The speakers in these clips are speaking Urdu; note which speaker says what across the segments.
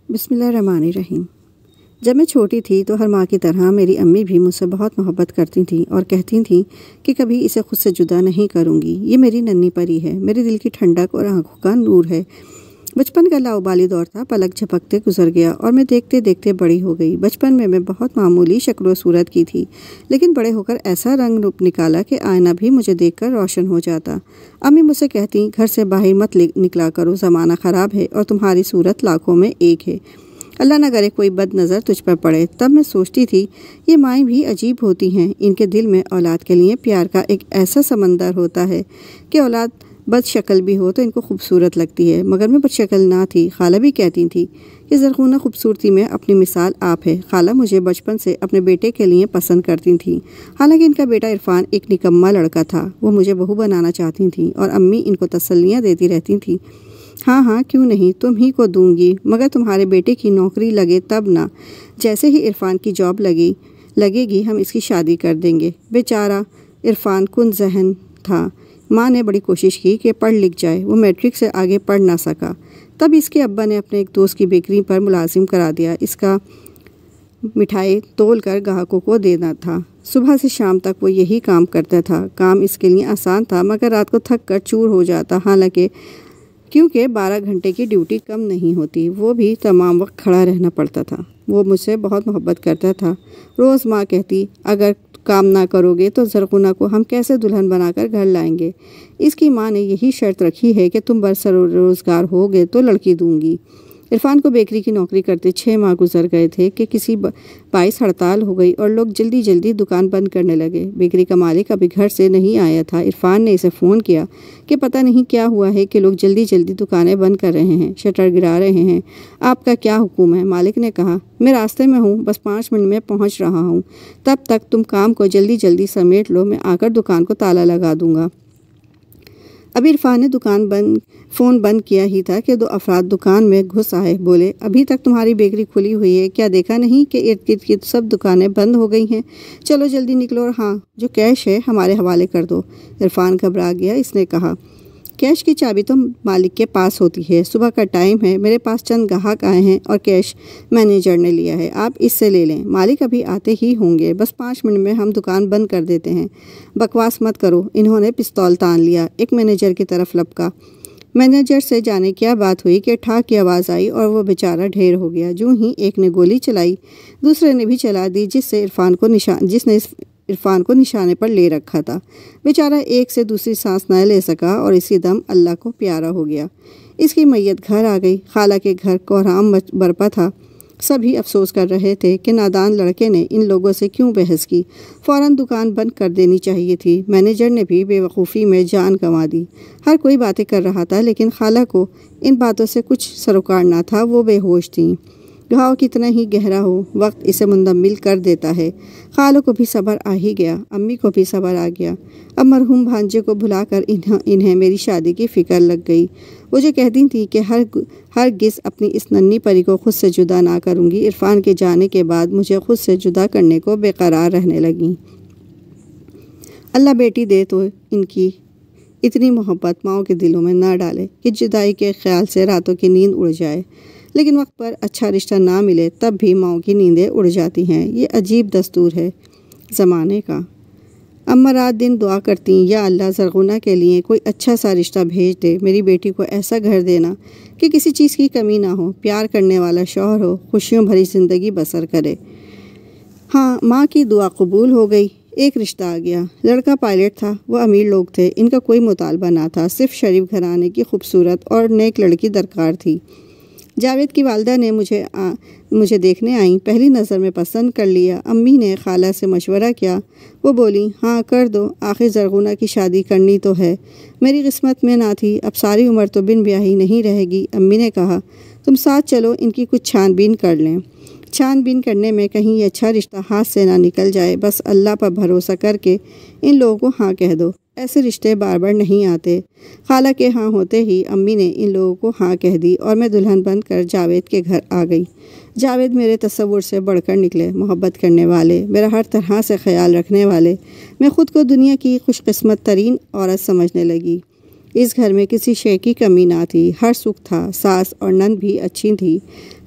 Speaker 1: بسم اللہ الرحمن الرحیم۔ جب میں چھوٹی تھی تو ہر ماں کی طرح میری امی بھی مجھ سے بہت محبت کرتی تھیں اور کہتی تھیں کہ کبھی اسے خود سے جدا نہیں کروں گی، یہ میری ننھی پری ہے، میرے دل کی ٹھنڈک اور آنکھوں کا نور ہے۔ بچپن کا لاؤبالی دور تھا، پلک جھپکتے گزر گیا اور میں دیکھتے دیکھتے بڑی ہو گئی۔ بچپن میں بہت معمولی شکل و صورت کی تھی، لیکن بڑے ہو کر ایسا رنگ روپ نکالا کہ آئینہ بھی مجھے دیکھ کر روشن ہو جاتا۔ امی مجھ سے کہتی، گھر سے باہر مت نکلا کرو، زمانہ خراب ہے اور تمہاری صورت لاکھوں میں ایک ہے، اللہ نہ کرے کوئی بد نظر تجھ پر پڑے۔ تب میں سوچتی تھی یہ مائیں بھی عجیب ہوتی ہیں، ان کے دل میں اولاد کے لیے پیار کا ایک ایسا سمندر ہوتا ہے کہ اولاد بد شکل بھی ہو تو ان کو خوبصورت لگتی ہے، مگر میں بد شکل نہ تھی۔ خالہ بھی کہتی تھی کہ زرغونہ خوبصورتی میں اپنی مثال آپ ہے۔ خالہ مجھے بچپن سے اپنے بیٹے کے لیے پسند کرتی تھیں، حالانکہ ان کا بیٹا عرفان ایک نکما لڑکا تھا۔ وہ مجھے بہو بنانا چاہتی تھیں اور امی ان کو تسلیاں دیتی رہتی تھیں، ہاں ہاں کیوں نہیں، تم ہی کو دوں گی، مگر تمہارے بیٹے کی نوکری لگے تب نہ، جیسے ہی عرفان کی جاب لگے گی ہم اس کی شادی کر دیں گے۔ بیچارہ عرفان کن ذہن تھا، ماں نے بڑی کوشش کی کہ پڑھ لکھ جائے، وہ میٹرک سے آگے پڑھ نہ سکا۔ تب اس کے ابا نے اپنے ایک دوست کی بیکری پر ملازم کرا دیا، اس کا مٹھائی تول کر گاہکوں کو دینا تھا۔ صبح سے شام تک وہ یہی کام کرتا تھا۔ کام اس کے لیے آسان تھا، مگر رات کو تھک کر چور ہو جاتا، کیونکہ 12 گھنٹے کی ڈیوٹی کم نہیں ہوتی، وہ بھی تمام وقت کھڑا رہنا پڑتا تھا۔ وہ مجھ سے بہت محبت کرتا تھا۔ روز ماں کہتی، اگر کام نہ کرو گے تو زرغونہ کو ہم کیسے دلہن بنا کر گھر لائیں گے؟ اس کی ماں نے یہی شرط رکھی ہے کہ تم برسر روزگار ہوگے تو لڑکی دوں گی۔ عرفان کو بیکری کی نوکری کرتے 6 ماہ گزر گئے تھے کہ کسی باعث ہڑتال ہو گئی اور لوگ جلدی دکان بند کرنے لگے۔ بیکری کا مالک ابھی گھر سے نہیں آیا تھا۔ عرفان نے اسے فون کیا کہ پتہ نہیں کیا ہوا ہے کہ لوگ جلدی دکانیں بند کر رہے ہیں، شٹر گرا رہے ہیں، آپ کا کیا حکم ہے؟ مالک نے کہا، میں راستے میں ہوں، بس 5 منٹ میں پہنچ رہا ہوں، تب تک تم کام کو جلدی سمیٹ لو، میں آ کر دکان کو تالا لگا دوں گا۔ ابھی عرفان نے فون بند کیا ہی تھا کہ 2 افراد دکان میں گھس آئے، بولے، ابھی تک تمہاری بیکری کھلی ہوئی ہے، کیا دیکھا نہیں کہ ارد گرد کی سب دکانیں بند ہو گئی ہیں؟ چلو جلدی نکلو اور ہاں، جو کیش ہے ہمارے حوالے کر دو۔ عرفان گھبرا گیا، اس نے کہا، کیش کی چابی تو مالک کے پاس ہوتی ہے، صبح کا ٹائم ہے، میرے پاس چند گاہک آئے ہیں اور کیش مینیجر نے لیا ہے، آپ اس سے لے لیں، مالک ابھی آتے ہی ہوں گے، بس 5 منٹ میں ہم دکان بند کر دیتے ہیں۔ بکواس مت کرو، انہوں نے پستول تان لیا، ایک مینیجر کی طرف لپکا۔ مینیجر سے جانے کیا بات ہوئی کہ ٹھاک کی آواز آئی اور وہ بیچارہ ڈھیر ہو گیا۔ جو ہی ایک نے گولی چلائی، دوسرے نے بھی چلا دی، جس نے عرفان کو نشانے پر لے رکھا تھا۔ بیچارہ ایک سے دوسری سانس نہ لے سکا اور اسی دم اللہ کو پیارا ہو گیا۔ اس کی میت گھر آ گئی۔ خالہ کے گھر کوہرام برپا تھا، سبھی افسوس کر رہے تھے کہ نادان لڑکے نے ان لوگوں سے کیوں بحث کی، فوراً دکان بند کر دینی چاہیے تھی۔ مینیجر نے بھی بے وقوفی میں جان گنوا دی۔ ہر کوئی باتیں کر رہا تھا، لیکن خالہ کو ان باتوں سے کچھ سروکار نہ تھا، وہ بے ہوش تھیں۔ گھاؤ کتنا ہی گہرا ہو، وقت اسے منجمد کر دیتا ہے۔ خالہ کو بھی صبر آ ہی گیا، امی کو بھی صبر آ گیا۔ اب مرحوم بھانجے کو بھلا کر انہیں میری شادی کی فکر لگ گئی۔ وہ جو کہتی تھی کہ ہرگز اپنی اس ننھی پری کو خود سے جدا نہ کروں گی، عرفان کے جانے کے بعد مجھے خود سے جدا کرنے کو بے قرار رہنے لگیں۔ اللہ بیٹی دے تو ان کی اتنی محبت ماؤں کے دلوں میں نہ ڈالے کہ جدائی کے خیال سے راتوں کی نیند اڑ جائے، لیکن وقت پر اچھا رشتہ نہ ملے تب بھی ماؤں کی نیندیں اڑ جاتی ہیں۔ یہ عجیب دستور ہے زمانے کا۔ اماں رات دن دعا کرتی، یا اللہ زرغونہ کے لیے کوئی اچھا سا رشتہ بھیج دے، میری بیٹی کو ایسا گھر دینا کہ کسی چیز کی کمی نہ ہو، پیار کرنے والا شوہر ہو، خوشیوں بھری زندگی بسر کرے۔ ہاں، ماں کی دعا قبول ہو گئی۔ ایک رشتہ آ گیا، لڑکا پائلٹ تھا، وہ امیر لوگ تھے، ان کا کوئی مطالبہ نہ تھا، صرف شریف گھرانے کی خوبصورت اور نیک لڑکی درکار تھی۔ جاوید کی والدہ نے مجھے دیکھنے آئیں، پہلی نظر میں پسند کر لیا۔ امی نے خالہ سے مشورہ کیا، وہ بولی، ہاں کر دو، آخر زرغونہ کی شادی کرنی تو ہے، میری قسمت میں نہ تھی، اب ساری عمر تو بن بیاہی نہیں رہے گی۔ امی نے کہا، تم ساتھ چلو، ان کی کچھ چھان بین کر لیں، چھان بین کرنے میں کہیں یہ اچھا رشتہ ہاتھ سے نہ نکل جائے، بس اللہ پر بھروسہ کر کے ان لوگوں کو ہاں کہہ دو، ایسے رشتے بار بار نہیں آتے۔ خالہ کے ہاں ہوتے ہی امی نے ان لوگوں کو ہاں کہہ دی اور میں دلہن بن کر جاوید کے گھر آ گئی۔ جاوید میرے تصور سے بڑھ کر نکلے، محبت کرنے والے، میرا ہر طرح سے خیال رکھنے والے۔ میں خود کو دنیا کی خوش قسمت ترین عورت سمجھنے لگی۔ اس گھر میں کسی شے کی کمی نہ تھی، ہر سکھ تھا۔ ساس اور نند بھی اچھی تھیں،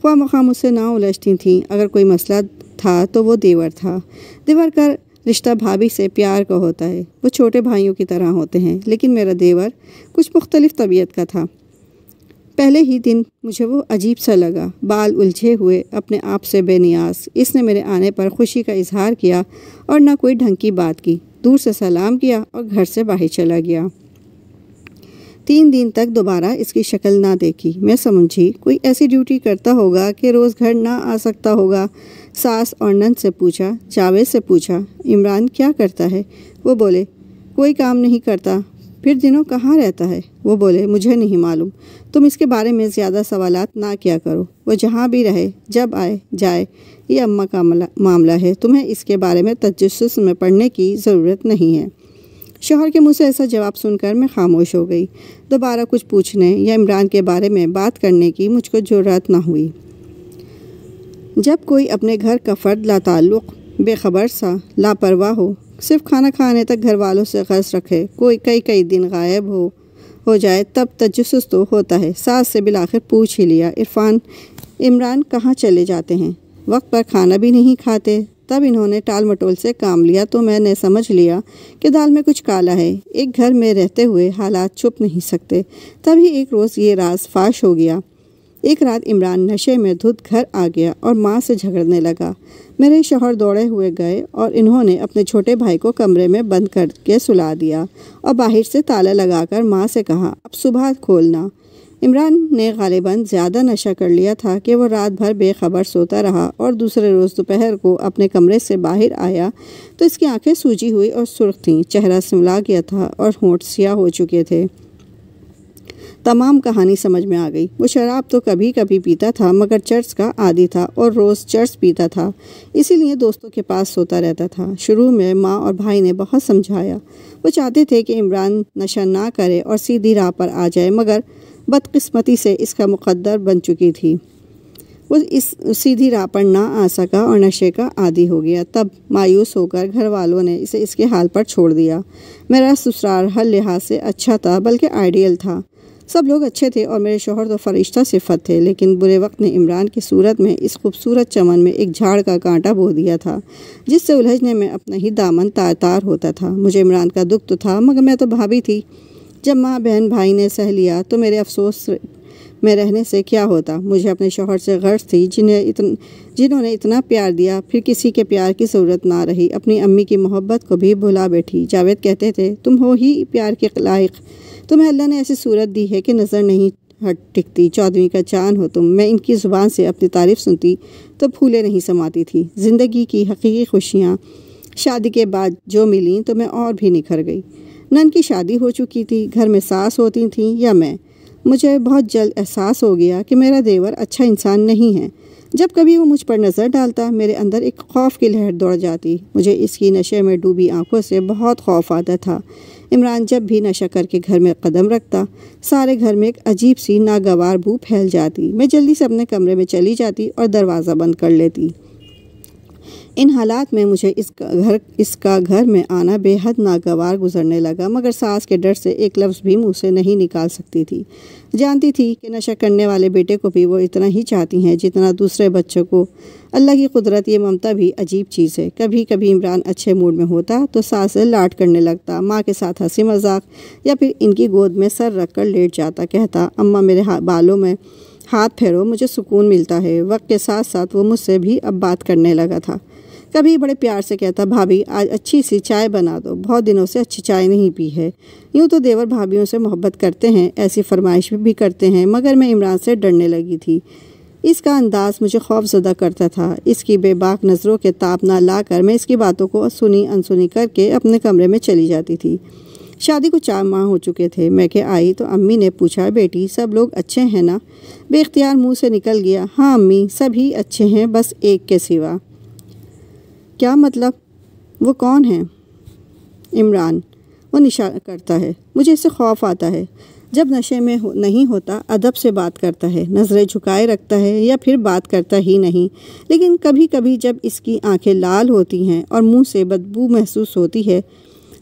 Speaker 1: خواہ مخواہ مجھ سے نہ الجھتی تھیں۔ اگر کوئی مسئلہ تھا تو وہ دیور تھا۔ دیور کا رشتہ بھابھی سے پیار کا ہوتا ہے، وہ چھوٹے بھائیوں کی طرح ہوتے ہیں، لیکن میرا دیور کچھ مختلف طبیعت کا تھا۔ پہلے ہی دن مجھے وہ عجیب سا لگا، بال الجھے ہوئے، اپنے آپ سے بے نیاز۔ اس نے میرے آنے پر خوشی کا اظہار کیا اور نہ کوئی ڈھنگ کی بات کی، دور سے سلام کیا اور گھر سے باہر چلا گیا۔ 3 دن تک دوبارہ اس کی شکل نہ دیکھی۔ میں سمجھی کوئی ایسی ڈیوٹی کرتا ہوگا کہ روز گھر نہ آ سکتا ہوگا۔ ساس اور نند سے پوچھا، جاوید سے پوچھا، عمران کیا کرتا ہے؟ وہ بولے کوئی کام نہیں کرتا۔ پھر دنوں کہاں رہتا ہے؟ وہ بولے مجھے نہیں معلوم، تم اس کے بارے میں زیادہ سوالات نہ کیا کرو، وہ جہاں بھی رہے، جب آئے جائے، یہ اماں کا معاملہ ہے، تمہیں اس کے بارے میں تجسس میں پڑھنے کی ضرورت نہیں ہے۔ شوہر کے منہ سے ایسا جواب سن کر میں خاموش ہو گئی۔ دوبارہ کچھ پوچھنے یا عمران کے بارے میں بات کرنے کی مجھ کو جرأت نہ ہوئی۔ جب کوئی اپنے گھر کا فرد لا تعلق، بے خبر سا، لاپرواہ ہو، صرف کھانا کھانے تک گھر والوں سے غرض رکھے، کوئی کئی دن غائب ہو جائے، تب تجسس تو ہوتا ہے۔ ساس سے بالآخر پوچھ ہی لیا، عمران کہاں چلے جاتے ہیں؟ وقت پر کھانا بھی نہیں کھاتے۔ تب انہوں نے ٹال مٹول سے کام لیا تو میں نے سمجھ لیا کہ دال میں کچھ کالا ہے۔ ایک گھر میں رہتے ہوئے حالات چھپ نہیں سکتے۔ تبھی ایک روز یہ راز فاش ہو گیا۔ ایک رات عمران نشے میں دھت گھر آ گیا اور ماں سے جھگڑنے لگا۔ میرے شوہر دوڑے ہوئے گئے اور انہوں نے اپنے چھوٹے بھائی کو کمرے میں بند کر کے سلا دیا اور باہر سے تالا لگا کر ماں سے کہا اب صبح کھولنا۔ عمران نے غالباً زیادہ نشہ کر لیا تھا کہ وہ رات بھر بے خبر سوتا رہا اور دوسرے روز دوپہر کو اپنے کمرے سے باہر آیا تو اس کی آنکھیں سوجی ہوئی اور سرخ تھیں، چہرہ سملا گیا تھا اور ہونٹ سیاہ ہو چکے تھے۔ تمام کہانی سمجھ میں آ گئی۔ وہ شراب تو کبھی کبھی پیتا تھا مگر چرس کا عادی تھا اور روز چرس پیتا تھا، اسی لیے دوستوں کے پاس سوتا رہتا تھا۔ شروع میں ماں اور بھائی نے بہت سمجھایا، وہ چاہتے تھے کہ عمران نشہ نہ کرے اور سیدھی راہ پر آ جائے، مگر بدقسمتی سے اس کا مقدر بن چکی تھی۔ وہ اس سیدھی راہ پر نہ آ سکا اور نشے کا عادی ہو گیا۔ تب مایوس ہو کر گھر والوں نے اسے اس کے حال پر چھوڑ دیا۔ میرا سسرال ہر لحاظ سے اچھا تھا، بلکہ آئیڈیل تھا۔ سب لوگ اچھے تھے اور میرے شوہر تو فرشتہ صفت تھے، لیکن برے وقت نے عمران کی صورت میں اس خوبصورت چمن میں ایک جھاڑ کا کانٹا بو دیا تھا، جس سے الجھنے میں اپنا ہی دامن تار تار ہوتا تھا۔ مجھے عمران کا دکھ تو تھا مگر میں تو بھابھی تھی۔ جب ماں بہن بھائی نے سہ لیا تو میرے افسوس میں رہنے سے کیا ہوتا؟ مجھے اپنے شوہر سے غرض تھی جنہوں نے اتنا پیار دیا، پھر کسی کے پیار کی ضرورت نہ رہی۔ اپنی امی کی محبت کو بھی بھلا بیٹھی۔ جاوید کہتے تھے تم ہو ہی پیار کے لائق، تمہیں اللہ نے ایسی صورت دی ہے کہ نظر نہیں ٹکتی، چودھویں کا چاند ہو تم۔ میں ان کی زبان سے اپنی تعریف سنتی تو پھولیں نہیں سماتی تھی۔ زندگی کی حقیقی خوشیاں شادی کے بعد جو ملیں تو میں اور بھی نکھر گئی۔ نن کی شادی ہو چکی تھی، گھر میں ساس ہوتی تھیں یا میں۔ مجھے بہت جلد احساس ہو گیا کہ میرا دیور اچھا انسان نہیں ہے۔ جب کبھی وہ مجھ پر نظر ڈالتا میرے اندر ایک خوف کی لہر دوڑ جاتی۔ مجھے اس کی نشے میں ڈوبی آنکھوں سے بہت خوف آتا تھا۔ عمران جب بھی نشہ کر کے گھر میں قدم رکھتا، سارے گھر میں ایک عجیب سی ناگوار بو پھیل جاتی۔ میں جلدی سے اپنے کمرے میں چلی جاتی اور دروازہ بند کر لیتی۔ ان حالات میں مجھے اس کا گھر میں آنا بے حد ناگوار گزرنے لگا، مگر ساس کے ڈر سے ایک لفظ بھی منہ سے نہیں نکال سکتی تھی۔ جانتی تھی کہ نشہ کرنے والے بیٹے کو بھی وہ اتنا ہی چاہتی ہیں جتنا دوسرے بچوں کو۔ اللہ کی قدرت، یہ ممتا بھی عجیب چیز ہے۔ کبھی کبھی عمران اچھے موڈ میں ہوتا تو ساس سے لاڈ کرنے لگتا، ماں کے ساتھ ہنسی مذاق، یا پھر ان کی گود میں سر رکھ کر لیٹ جاتا، کہتا اماں میرے بالوں میں ہاتھ پھیرو، مجھے سکون ملتا ہے۔ وقت کے ساتھ ساتھ وہ مجھ سے بھی اب بات کرنے لگا تھا۔ کبھی بڑے پیار سے کہتا بھابھی آج اچھی سی چائے بنا دو، بہت دنوں سے اچھی چائے نہیں پی ہے۔ یوں تو دیور بھابھیوں سے محبت کرتے ہیں، ایسی فرمائش بھی کرتے ہیں، مگر میں عمران سے ڈرنے لگی تھی۔ اس کا انداز مجھے خوف زدہ کرتا تھا۔ اس کی بے باک نظروں کے تاب نہ لا کر میں اس کی باتوں کو سنی انسنی کر کے اپنے کمرے میں چلی جاتی تھی۔ شادی کو 4 ماہ ہو چکے تھے۔ میں کہ آئی تو امی نے پوچھا بیٹی سب لوگ اچھے ہیں نا؟ بے اختیار منہ سے نکل گیا ہاں امی سبھی اچھے ہیں، بس ایک کے سوا۔ کیا مطلب؟ وہ کون ہے؟ عمران۔ وہ نشہ کرتا ہے، مجھے اس سے خوف آتا ہے۔ جب نشے میں نہیں ہوتا ادب سے بات کرتا ہے، نظریں جھکائے رکھتا ہے یا پھر بات کرتا ہی نہیں، لیکن کبھی کبھی جب اس کی آنکھیں لال ہوتی ہیں اور منہ سے بدبو محسوس ہوتی ہے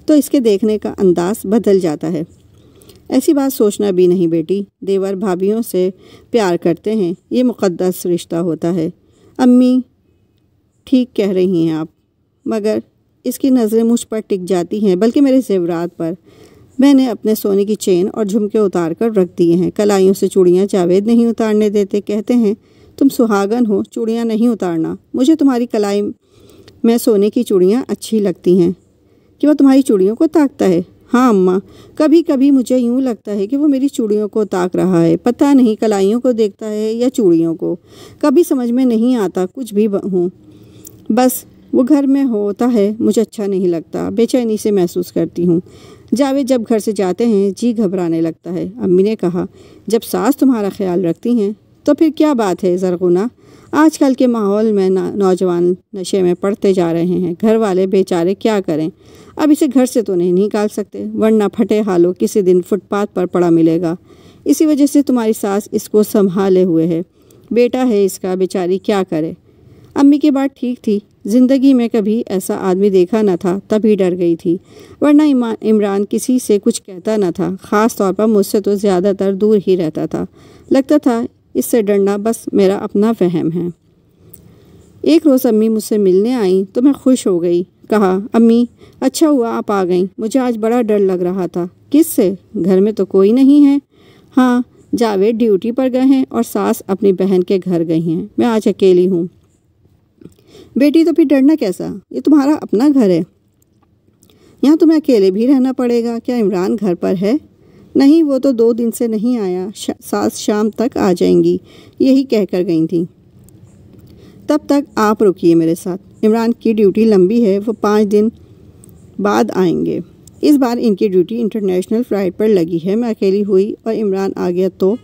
Speaker 1: تو اس کے دیکھنے کا انداز بدل جاتا ہے۔ ایسی بات سوچنا بھی نہیں بیٹی، دیور بھابھیوں سے پیار کرتے ہیں، یہ مقدس رشتہ ہوتا ہے۔ امی ٹھیک کہہ رہی ہیں آپ، مگر اس کی نظریں مجھ پر ٹک جاتی ہیں، بلکہ میرے زیورات پر۔ میں نے اپنے سونے کی چین اور جھمکے اتار کر رکھ دیے ہیں۔ کلائیوں سے چوڑیاں جاوید نہیں اتارنے دیتے، کہتے ہیں تم سہاگن ہو، چوڑیاں نہیں اتارنا۔ مجھے تمہاری کلائی میں سونے کی چوڑیاں اچھی لگتی ہیں۔ کہ وہ تمہاری چوڑیوں کو تاکتا ہے؟ ہاں اماں، کبھی کبھی مجھے یوں لگتا ہے کہ وہ میری چوڑیوں کو تاک رہا ہے، پتہ نہیں کلائیوں کو دیکھتا ہے یا چوڑیوں کو، کبھی سمجھ میں نہیں آتا۔ کچھ بھی ہوں، بس وہ گھر میں ہوتا ہے مجھے اچھا نہیں لگتا، بے چینی سے محسوس کرتی ہوں۔ جاوید جب گھر سے جاتے ہیں جی گھبرانے لگتا ہے۔ امی نے کہا جب ساس تمہارا خیال رکھتی ہیں تو پھر کیا بات ہے زرغونہ؟ آج کل کے ماحول میں نوجوان نشے میں پڑتے جا رہے ہیں، گھر والے بیچارے کیا کریں؟ اب اسے گھر سے تو نہیں نکال سکتے، ورنہ پھٹے حالوں کسی دن فٹ پاتھ پر پڑا ملے گا۔ اسی وجہ سے تمہاری ساس اس کو سنبھالے ہوئے ہے، بیٹا ہے اس کا، بیچاری کیا کرے؟ امی کی بات ٹھیک تھی، زندگی میں کبھی ایسا آدمی دیکھا نہ تھا، تبھی ڈر گئی تھی، ورنہ عمران کسی سے کچھ کہتا نہ تھا، خاص طور پر مجھ سے تو زیادہ تر دور ہی رہتا تھا۔ لگتا تھا اس سے ڈرنا بس میرا اپنا وہم ہے۔ ایک روز امی مجھ سے ملنے آئیں تو میں خوش ہو گئی۔ کہا امی اچھا ہوا آپ آ گئیں، مجھے آج بڑا ڈر لگ رہا تھا۔ کس سے؟ گھر میں تو کوئی نہیں ہے۔ ہاں، جاوید ڈیوٹی پر گئے ہیں اور ساس اپنی بہن کے گھر گئی ہیں، میں آج اکیلی ہوں۔ بیٹی تو پھر ڈرنا کیسا؟ یہ تمہارا اپنا گھر ہے، یہاں تمہیں اکیلے بھی رہنا پڑے گا۔ کیا عمران گھر پر ہے؟ نہیں، وہ تو 2 دن سے نہیں آیا، ساس شام تک آ جائیں گی، یہی کہہ کر گئی تھیں۔ تب تک آپ رکیے میرے ساتھ، عمران کی ڈیوٹی لمبی ہے، وہ 5 دن بعد آئیں گے۔ اس بار ان کی ڈیوٹی انٹرنیشنل فلائٹ پر لگی ہے۔ میں اکیلی ہوئی اور عمران آ گیا تو؟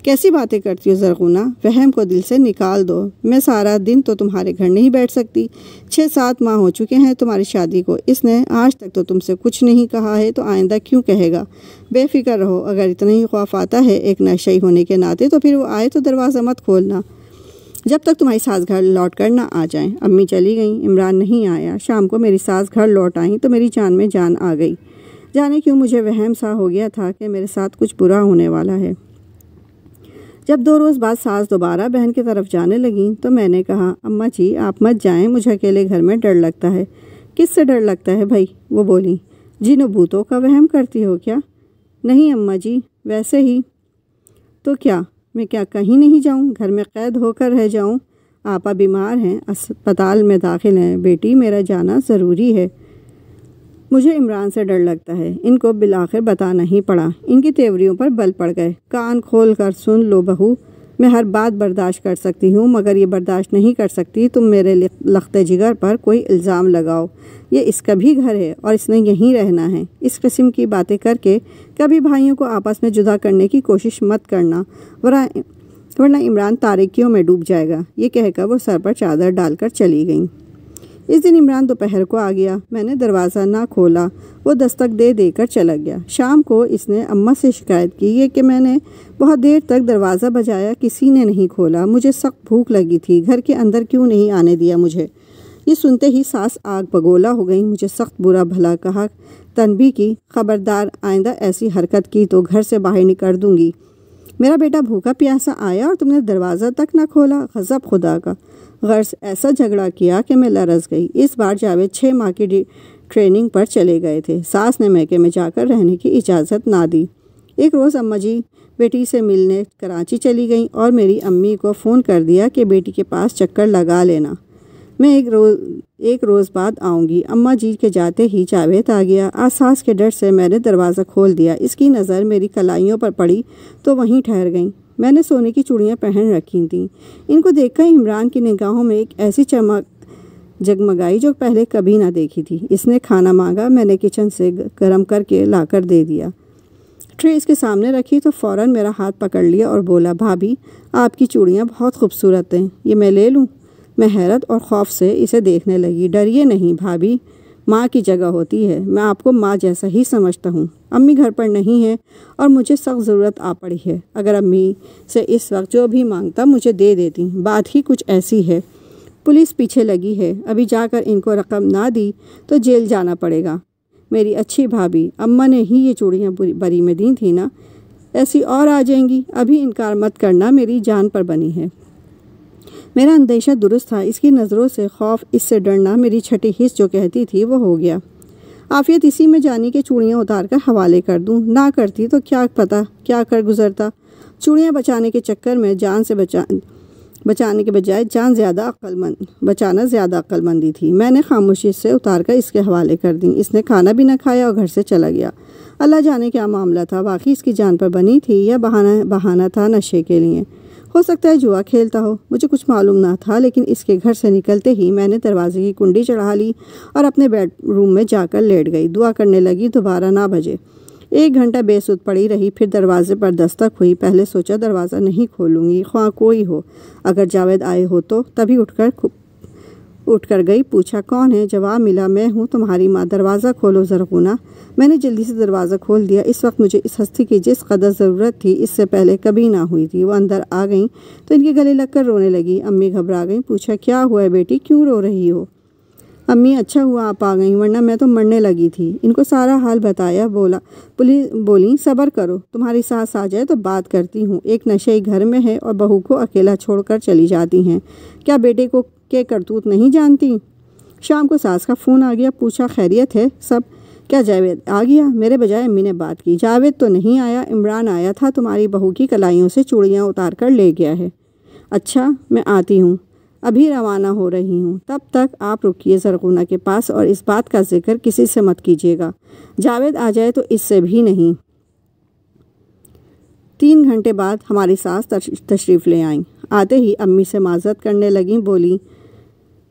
Speaker 1: کیسی باتیں کرتی ہو زرغونہ، وہم کو دل سے نکال دو۔ میں سارا دن تو تمہارے گھر نہیں بیٹھ سکتی، 6-7 ماہ ہو چکے ہیں تمہاری شادی کو، اس نے آج تک تو تم سے کچھ نہیں کہا ہے، تو آئندہ کیوں کہے گا؟ بے فکر رہو، اگر اتنا ہی خوف آتا ہے ایک نشئی ہونے کے ناطے تو پھر وہ آئے تو دروازہ مت کھولنا جب تک تمہاری ساس گھر لوٹ کر نہ آ جائیں۔ امی چلی گئیں، عمران نہیں آیا۔ شام کو میری ساس گھر لوٹ آئیں تو میری جان میں جان آ گئی۔ جانے کیوں مجھے وہم سا ہو گیا تھا کہ میرے ساتھ کچھ برا ہونے والا ہے۔ جب 2 روز بعد ساس دوبارہ بہن کی طرف جانے لگیں تو میں نے کہا اماں جی آپ مت جائیں، مجھے اکیلے گھر میں ڈر لگتا ہے۔ کس سے ڈر لگتا ہے بھائی؟ وہ بولیں جن و بھوتوں کا وہم کرتی ہو کیا؟ نہیں اماں جی، ویسے ہی۔ تو کیا میں کیا کہیں نہیں جاؤں، گھر میں قید ہو کر رہ جاؤں؟ آپا بیمار ہیں، اسپتال میں داخل ہیں، بیٹی میرا جانا ضروری ہے۔ مجھے عمران سے ڈر لگتا ہے، ان کو بالآخر بتانا ہی پڑا، ان کی تیوریوں پر بل پڑ گئے۔ کان کھول کر سن لو بہو، میں ہر بات برداشت کر سکتی ہوں، مگر یہ برداشت نہیں کر سکتی تم میرے لخت جگر پر کوئی الزام لگاؤ۔ یہ اس کا بھی گھر ہے اور اس نے یہیں رہنا ہے۔ اس قسم کی باتیں کر کے کبھی بھائیوں کو آپس میں جدا کرنے کی کوشش مت کرنا، ورنہ عمران تاریکیوں میں ڈوب جائے گا۔ یہ کہہ کر وہ سر پر چادر ڈال کر چلی گئیں۔ اس دن عمران دوپہر کو آ گیا، میں نے دروازہ نہ کھولا، وہ دستک دے دے کر چلا گیا۔ شام کو اس نے اماں سے شکایت کی یہ کہ میں نے بہت دیر تک دروازہ بجایا، کسی نے نہیں کھولا، مجھے سخت بھوک لگی تھی، گھر کے اندر کیوں نہیں آنے دیا مجھے۔ یہ سنتے ہی ساس آگ بگولا ہو گئی، مجھے سخت برا بھلا کہا، تنبیہ کی، خبردار آئندہ ایسی حرکت کی تو گھر سے باہر نکل دوں گی۔ میرا بیٹا بھوکا پیاسا آیا اور تم نے دروازہ تک نہ کھولا، غضب خدا کا۔ غرض ایسا جھگڑا کیا کہ میں لرز گئی۔ اس بار جاوید 6 ماہ کی ٹریننگ پر چلے گئے تھے، ساس نے میکے میں جا کر رہنے کی اجازت نہ دی۔ ایک روز اماں جی بیٹی سے ملنے کراچی چلی گئیں اور میری امی کو فون کر دیا کہ بیٹی کے پاس چکر لگا لینا، میں ایک روز بعد آؤں گی۔ اماں جی کے جاتے ہی جاوید آ گیا۔ ساس کے ڈر سے میں نے دروازہ کھول دیا، اس کی نظر میری کلائیوں پر پڑی تو وہیں ٹھہر گئیں۔ میں نے سونے کی چوڑیاں پہن رکھی تھیں، ان کو دیکھ کر عمران کی نگاہوں میں ایک ایسی چمک جگمگائی جو پہلے کبھی نہ دیکھی تھی۔ اس نے کھانا مانگا، میں نے کچن سے گرم کر کے لا کر دے دیا۔ ٹرے اس کے سامنے رکھی تو فوراً میرا ہاتھ پکڑ لیا اور بولا بھابھی آپ کی چوڑیاں بہت خوبصورت ہیں، یہ میں لے لوں؟ میں حیرت اور خوف سے اسے دیکھنے لگی۔ ڈریے نہیں بھابھی، ماں کی جگہ ہوتی ہے، میں آپ کو ماں جیسا ہی سمجھتا ہوں۔ امی گھر پر نہیں ہے اور مجھے سخت ضرورت آ پڑی ہے، اگر امی سے اس وقت جو بھی مانگتا مجھے دے دیتی۔ بات ہی کچھ ایسی ہے، پولیس پیچھے لگی ہے، ابھی جا کر ان کو رقم نہ دی تو جیل جانا پڑے گا۔ میری اچھی بھابھی، اماں نے ہی یہ چوڑیاں بری میں دی تھیں نا، ایسی اور آ جائیں گی، ابھی انکار مت کرنا، میری جان پر بنی ہے۔ میرا اندیشہ درست تھا، اس کی نظروں سے خوف، اس سے ڈرنا، میری چھٹی حص جو کہتی تھی وہ ہو گیا۔ عافیت اسی میں جانی کہ چوڑیاں اتار کر حوالے کر دوں، نہ کرتی تو کیا پتہ کیا کر گزرتا۔ چوڑیاں بچانے کے چکر میں جان سے بچانے کے بجائے بچانا زیادہ عقل مندی تھی۔ میں نے خاموشی سے اتار کر اس کے حوالے کر دیں۔ اس نے کھانا بھی نہ کھایا اور گھر سے چلا گیا۔ اللہ جانے کیا معاملہ تھا، واقعی اس کی جان پر بنی تھی یا بہانہ تھا نشے کے لیے۔ ہو سکتا ہے جوا کھیلتا ہو، مجھے کچھ معلوم نہ تھا، لیکن اس کے گھر سے نکلتے ہی میں نے دروازے کی کنڈی چڑھا لی اور اپنے بیڈ روم میں جا کر لیٹ گئی۔ دعا کرنے لگی دوبارہ نہ بجے۔ 1 گھنٹہ بے سود پڑی رہی، پھر دروازے پر دستک ہوئی۔ پہلے سوچا دروازہ نہیں کھولوں گی، خواہ کوئی ہو، اگر جاوید آئے ہو تو۔ تبھی اٹھ کر گئی، پوچھا کون ہے؟ جواب ملا، میں ہوں، تمہاری ماں۔ دروازہ کھولو زرغونہ۔ میں نے جلدی سے دروازہ کھول دیا۔ اس وقت مجھے اس ہستی کی جس قدر ضرورت تھی اس سے پہلے کبھی نہ ہوئی تھی۔ وہ اندر آ گئیں تو ان کے گلے لگ کر رونے لگی۔ امی گھبرا گئیں، پوچھا کیا ہوا ہے بیٹی، کیوں رو رہی ہو؟ امی اچھا ہوا آپ آ گئیں، ورنہ میں تو مرنے لگی تھی۔ ان کو سارا حال بتایا۔ بولیں صبر کرو، تمہاری ساس آ جائے تو بات کرتی ہوں۔ ایک نشئی گھر میں ہے اور بہو کو اکیلا چھوڑ کر چلی جاتی ہیں، کیا بیٹے کو کے کرتوت نہیں جانتی؟ شام کو ساس کا فون آ گیا، پوچھا خیریت ہے سب؟ کیا جاوید آ گیا؟ میرے بجائے امی نے بات کی۔ جاوید تو نہیں آیا، عمران آیا تھا، تمہاری بہو کی کلائیوں سے چوڑیاں اتار کر لے گیا ہے۔ اچھا، میں آتی ہوں، ابھی روانہ ہو رہی ہوں، تب تک آپ رکیے زرغونہ کے پاس اور اس بات کا ذکر کسی سے مت کیجیے گا، جاوید آ جائے تو اس سے بھی نہیں۔ 3 گھنٹے بعد ہماری ساس تشریف لے آئیں۔ آتے ہی امی سے معذرت کرنے لگیں، بولی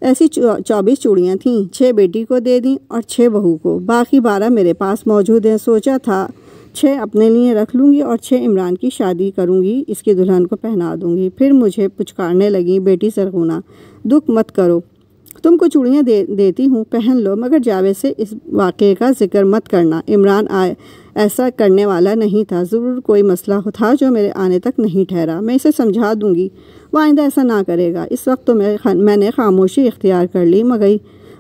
Speaker 1: ایسی 24 چوڑیاں تھیں، 6 بیٹی کو دے دیں اور 6 بہو کو، باقی 12 میرے پاس موجود ہیں۔ سوچا تھا 6 اپنے لیے رکھ لوں گی اور 6 عمران کی شادی کروں گی، اس کی دلہن کو پہنا دوں گی۔ پھر مجھے پچکارنے لگیں، بیٹی زرغونہ دکھ مت کرو، تم کو چوڑیاں دیتی ہوں، پہن لو، مگر جاوید سے اس واقعے کا ذکر مت کرنا۔ عمران ایسا کرنے والا نہیں تھا، ضرور کوئی مسئلہ تھا جو میرے آنے تک نہیں ٹھہرا، میں اسے سمجھا دوں گی، وہ آئندہ ایسا نہ کرے گا۔ اس وقت تو میں نے خاموشی اختیار کر لی،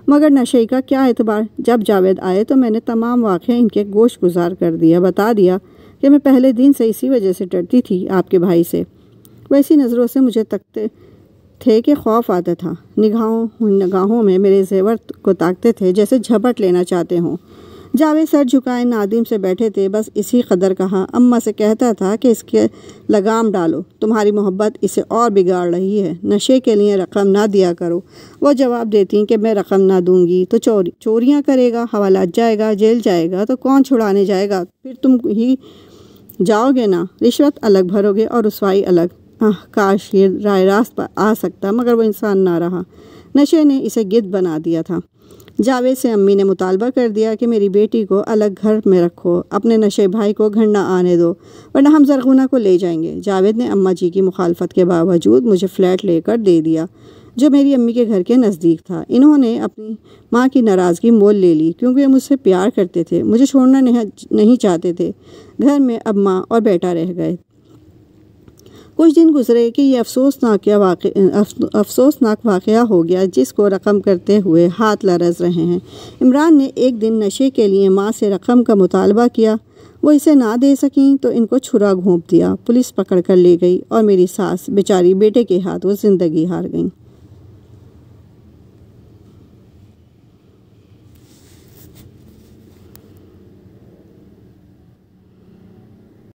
Speaker 1: مگر نشے کا کیا اعتبار؟ جب جاوید آئے تو میں نے تمام واقعہ ان کے گوش گزار کر دیا، بتا دیا کہ میں پہلے دن سے اسی وجہ سے ڈرتی تھی آپ کے بھائی سے، وہ ایسی نظروں سے مجھے تکتے تھے کہ خوف آتا تھا، نگاہوں میں میرے زیور کو تاکتے تھے جیسے جھپٹ لینا چاہتے ہوں۔ جاوید سر جھکائے نادم سے بیٹھے تھے، بس اسی قدر کہا، اماں سے کہتا تھا کہ اس کے لگام ڈالو، تمہاری محبت اسے اور بگاڑ رہی ہے، نشے کے لیے رقم نہ دیا کرو۔ وہ جواب دیتی کہ میں رقم نہ دوں گی تو چوریاں کرے گا، حوالات جائے گا، جیل جائے گا تو کون چھڑانے جائے گا؟ پھر تم ہی جاؤ گے نا، رشوت الگ بھرو گے اور رسوائی الگ۔ کاش یہ رائے راست پر آ سکتا، مگر وہ انسان نہ رہا، نشے نے اسے گدھ بنا دیا تھا۔ جاوید سے امی نے مطالبہ کر دیا کہ میری بیٹی کو الگ گھر میں رکھو، اپنے نشے بھائی کو گھر نہ آنے دو، ورنہ ہم زرغونہ کو لے جائیں گے۔ جاوید نے اماں جی کی مخالفت کے باوجود مجھے فلیٹ لے کر دے دیا، جو میری امی کے گھر کے نزدیک تھا۔ انہوں نے اپنی ماں کی ناراضگی مول لے لی، کیونکہ وہ مجھ سے پیار کرتے تھے، مجھے چھوڑنا نہیں چاہتے تھے۔ گھر میں اب ماں اور بیٹا رہ گئے۔ کچھ دن گزرے کہ یہ افسوسناک واقعہ ہو گیا جس کو رقم کرتے ہوئے ہاتھ لرز رہے ہیں۔ عمران نے ایک دن نشے کے لیے ماں سے رقم کا مطالبہ کیا، وہ اسے نہ دے سکیں تو ان کو چھرا گھونپ دیا، پولیس پکڑ کر لے گئی اور میری ساس بیچاری بیٹے کے ہاتھ وہ زندگی ہار گئیں۔